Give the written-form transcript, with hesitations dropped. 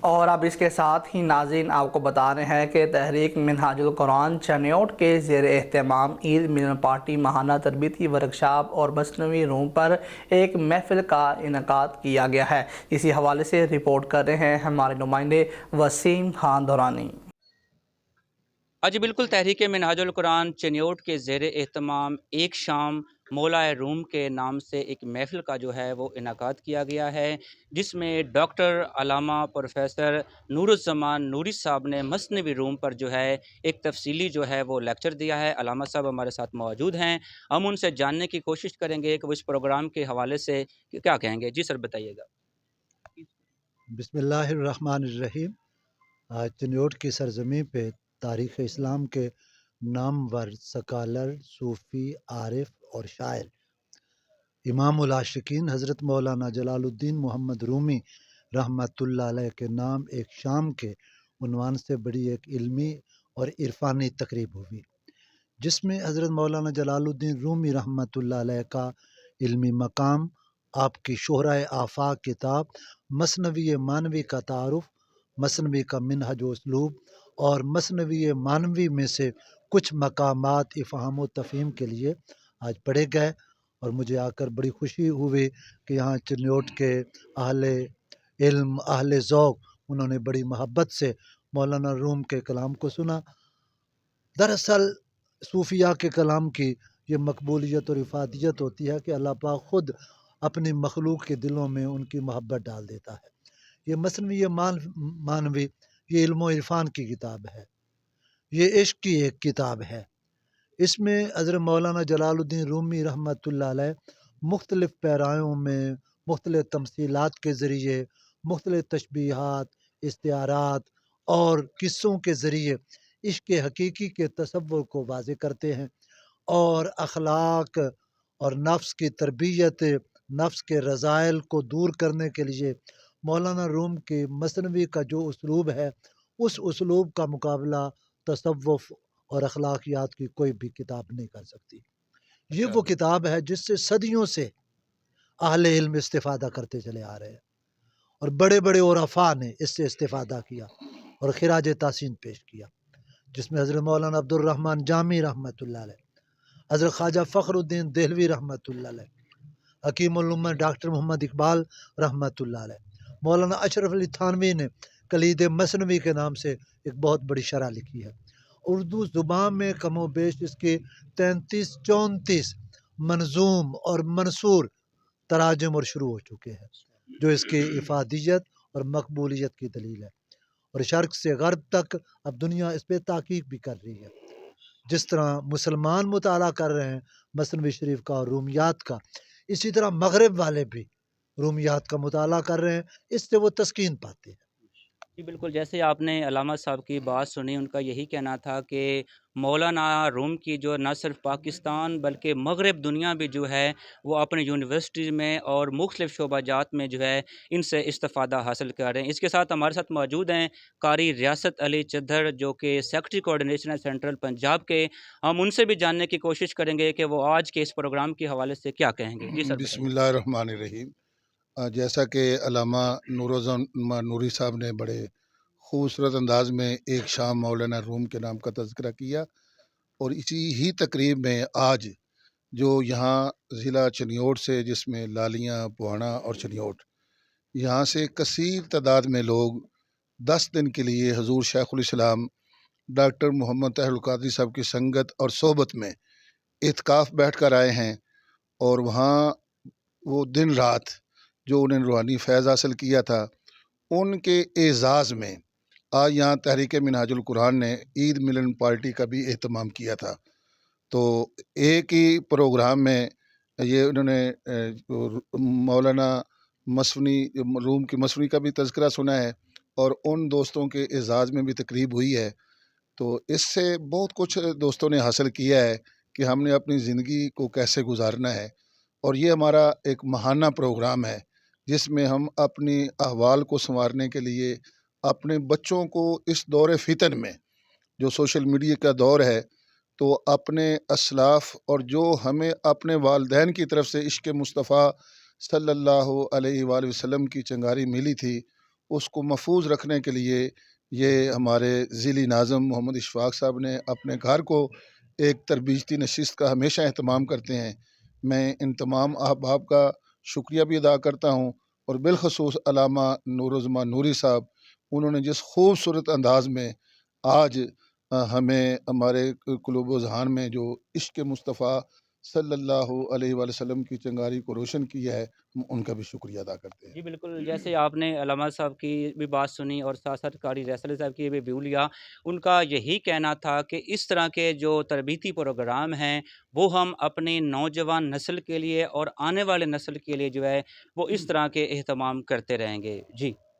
اور اب اس کے ساتھ ہی ناظرین آپ کو بتا رہے ہیں کہ تحریک منہاج القرآن چنیوٹ کے زیر اہتمام عید ملن پارٹی ماہانہ تربیتی ورکشاپ اور مصنوعی روم پر ایک محفل کا انعقاد کیا گیا ہے۔ اسی حوالے سے رپورٹ کر رہے ہیں ہمارے نمائندے وسیم خان دورانی۔ جی بالکل، تحریک منہاج القرآن چنیوٹ کے زیر اہتمام ایک شام مولا روم کے نام سے ایک محفل کا جو ہے وہ انعقاد کیا گیا ہے، جس میں ڈاکٹر علامہ پروفیسر نور الزمان نوری صاحب نے مصنوعی روم پر جو ہے ایک تفصیلی جو ہے وہ لیکچر دیا ہے۔ علامہ صاحب ہمارے ساتھ موجود ہیں، ہم ان سے جاننے کی کوشش کریں گے کہ وہ اس پروگرام کے حوالے سے کیا کہیں گے۔ جی سر، بتائیے گا۔ بسم اللہ الرحمن الرحیم۔ آج چنیوٹ کی سرزمین پہ تاریخ اسلام کے نامور سکالر، صوفی، عارف اور شاعر امام العاشقین حضرت مولانا جلال الدین محمد رومی رحمۃ اللہ علیہ کے نام ایک شام کے عنوان سے بڑی ایک علمی اور عرفانی تقریب ہوئی، جس میں حضرت مولانا جلال الدین رومی رحمۃ اللہ علیہ کا علمی مقام، آپ کی شہرۂ آفاق کتاب مثنوی مانوی کا تعارف، مثنوی کا منہج و اسلوب اور مثنوی مانوی میں سے کچھ مقامات افہام و تفہیم کے لیے آج پڑھے گئے، اور مجھے آ کر بڑی خوشی ہوئی کہ یہاں چنیوٹ کے اہل علم، اہل ذوق، انہوں نے بڑی محبت سے مولانا روم کے کلام کو سنا۔ دراصل صوفیاء کے کلام کی یہ مقبولیت اور افادیت ہوتی ہے کہ اللہ پاک خود اپنی مخلوق کے دلوں میں ان کی محبت ڈال دیتا ہے۔ یہ مثنوی مانوی، یہ علم و عرفان کی کتاب ہے، یہ عشق کی ایک کتاب ہے۔ اس میں حضرت مولانا جلال الدین رومی رحمۃ اللہ علیہ مختلف پیرایوں میں مختلف تمثیلات کے ذریعے، مختلف تشبیہات، استعارات اور قصوں کے ذریعے عشق حقیقی کے تصور کو واضح کرتے ہیں، اور اخلاق اور نفس کی تربیت، نفس کے رذائل کو دور کرنے کے لیے مولانا روم کے مثنوی کا جو اسلوب ہے، اس اسلوب کا مقابلہ تصوف اور اخلاقیات کی کوئی بھی کتاب نہیں کر سکتی۔ یہ وہ کتاب ہے جس سے صدیوں سے اہل علم استفادہ کرتے چلے آ رہے ہیں، اور بڑے بڑے عرفاء نے اس سے استفادہ کیا اور خراج تحسین پیش کیا، جس میں حضرت مولانا عبد الرحمن جامی رحمۃ اللہ علیہ، حضرت خواجہ فخر الدین دہلوی رحمۃ اللہ علیہ، حکیم الامہ ڈاکٹر محمد اقبال رحمۃ اللہ علیہ، مولانا اشرف علی تھانوی نے کلید مثنوی کے نام سے ایک بہت بڑی شرح لکھی ہے۔ اردو زبان میں کم و بیش اس کی 33-34 منظوم اور منثور تراجم اور شروع ہو چکے ہیں، جو اس کی افادیت اور مقبولیت کی دلیل ہے، اور شرق سے غرب تک اب دنیا اس پہ تحقیق بھی کر رہی ہے۔ جس طرح مسلمان مطالعہ کر رہے ہیں مثنوی شریف کا اور رومیات کا، اسی طرح مغرب والے بھی رومیات کا مطالعہ کر رہے ہیں، اس سے وہ تسکین پاتے ہیں۔ جی بالکل، جیسے آپ نے علامہ صاحب کی بات سنی، ان کا یہی کہنا تھا کہ مولانا روم کی جو نہ صرف پاکستان بلکہ مغرب دنیا بھی جو ہے وہ اپنے یونیورسٹی میں اور مختلف شعبہ جات میں جو ہے ان سے استفادہ حاصل کر رہے ہیں۔ اس کے ساتھ ہمارے ساتھ موجود ہیں قاری ریاست علی چدھر، جو کہ سیکرٹری کوآرڈینیشن ہے سینٹرل پنجاب کے۔ ہم ان سے بھی جاننے کی کوشش کریں گے کہ وہ آج کے اس پروگرام کے حوالے سے کیا کہیں گے۔ جی سر، بسم اللہ الرحمن الرحیم۔ جیسا کہ علامہ نوری صاحب نے بڑے خوبصورت انداز میں ایک شام مولانا روم کے نام کا تذکرہ کیا، اور اسی ہی تقریب میں آج جو یہاں ضلع چنیوٹ سے، جس میں لالیاں، پوانا اور چنیوٹ، یہاں سے کثیر تعداد میں لوگ 10 دن کے لیے حضور شیخ الاسلام ڈاکٹر محمد طاہر القادری صاحب کی سنگت اور صحبت میں اعتکاف بیٹھ کر آئے ہیں، اور وہاں وہ دن رات جو انہیں روحانی فیض حاصل کیا تھا، ان کے اعزاز میں آج یہاں تحریک منہاج القرآن نے عید ملن پارٹی کا بھی اہتمام کیا تھا۔ تو ایک ہی پروگرام میں یہ انہوں نے مولانا مصنوعی روم کی مصنوعی کا بھی تذکرہ سنا ہے، اور ان دوستوں کے اعزاز میں بھی تقریب ہوئی ہے۔ تو اس سے بہت کچھ دوستوں نے حاصل کیا ہے کہ ہم نے اپنی زندگی کو کیسے گزارنا ہے، اور یہ ہمارا ایک ماہانہ پروگرام ہے جس میں ہم اپنی احوال کو سنوارنے کے لیے اپنے بچوں کو اس دور فتن میں، جو سوشل میڈیا کا دور ہے، تو اپنے اسلاف اور جو ہمیں اپنے والدین کی طرف سے عشق مصطفیٰ صلی اللہ علیہ وآلہ وسلم کی چنگاری ملی تھی، اس کو محفوظ رکھنے کے لیے یہ ہمارے ضلعی ناظم محمد اشفاق صاحب نے اپنے گھر کو ایک تربیتی نشست کا ہمیشہ اہتمام کرتے ہیں۔ میں ان تمام احباب کا شکریہ بھی ادا کرتا ہوں، اور بالخصوص علامہ نورالزمان نوری صاحب، انہوں نے جس خوبصورت انداز میں آج ہمیں ہمارے قلوب و ذہان میں جو عشق مصطفیٰ صلی اللہ علیہ وآلہ وسلم کی چنگاری کو روشن کیا ہے، ہم ان کا بھی شکریہ ادا کرتے ہیں۔ جی بالکل، جیسے آپ نے علامہ صاحب کی بھی بات سنی اور ساتھ ساتھ قاری ریاض صاحب کی بھی ویو لیا، ان کا یہی کہنا تھا کہ اس طرح کے جو تربیتی پروگرام ہیں وہ ہم اپنی نوجوان نسل کے لیے اور آنے والے نسل کے لیے جو ہے وہ اس طرح کے اہتمام کرتے رہیں گے۔ جی